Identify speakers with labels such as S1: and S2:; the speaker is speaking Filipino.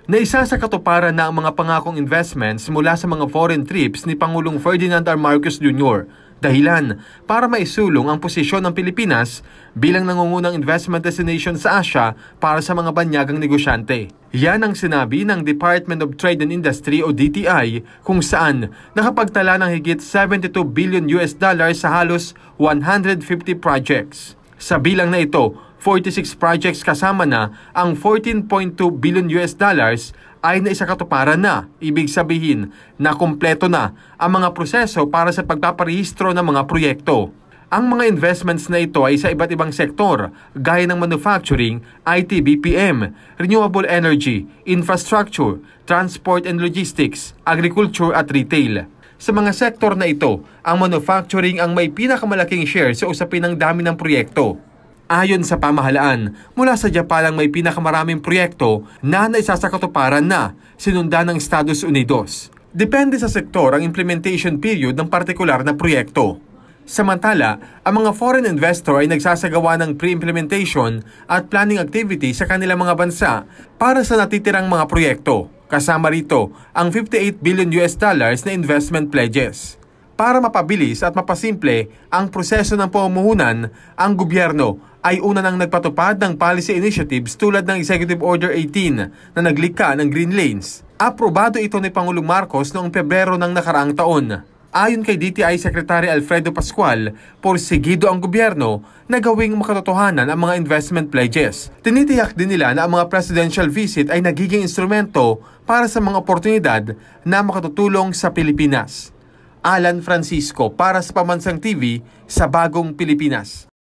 S1: na isa sa katuparan na ang mga pangakong investments mula sa mga foreign trips ni Pangulong Ferdinand R. Marcos Jr. Dahilan para maisulong ang posisyon ng Pilipinas bilang nangungunang investment destination sa Asia para sa mga banyagang negosyante. Yan ang sinabi ng Department of Trade and Industry o DTI kung saan nakapagtala ng higit 72 billion US dollars sa halos 150 projects. Sa bilang na ito, 46 projects kasama na ang 14.2 billion US dollars ay naisakatuparan na. Ibig sabihin na kumpleto na ang mga proseso para sa pagpaparehistro ng mga proyekto. Ang mga investments na ito ay sa iba't ibang sektor gaya ng manufacturing, IT, BPM, renewable energy, infrastructure, transport and logistics, agriculture at retail. Sa mga sektor na ito, ang manufacturing ang may pinakamalaking share sa usapin ng dami ng proyekto. Ayon sa pamahalaan, mula sa Japan ang may pinakamaraming proyekto na naisasakatuparan na, sinundan ng Estados Unidos. Depende sa sektor ang implementation period ng partikular na proyekto. Samantala, ang mga foreign investor ay nagsasagawa ng pre-implementation at planning activity sa kanilang mga bansa para sa natitirang mga proyekto. Kasama rito ang 58 billion US dollars na investment pledges. Para mapabilis at mapasimple ang proseso ng pamumuhunan, ang gobyerno ay una nang nagpatupad ng policy initiatives tulad ng Executive Order 18 na naglikha ng Green Lanes. Aprobado ito ni Pangulong Marcos noong Pebrero ng nakaraang taon. Ayon kay DTI Secretary Alfredo Pascual, porsigido ang gobyerno na gawing makatotohanan ang mga investment pledges. Tinitiyak din nila na ang mga presidential visit ay nagiging instrumento para sa mga oportunidad na makatutulong sa Pilipinas. Alan Francisco para sa Pamansang TV sa Bagong Pilipinas.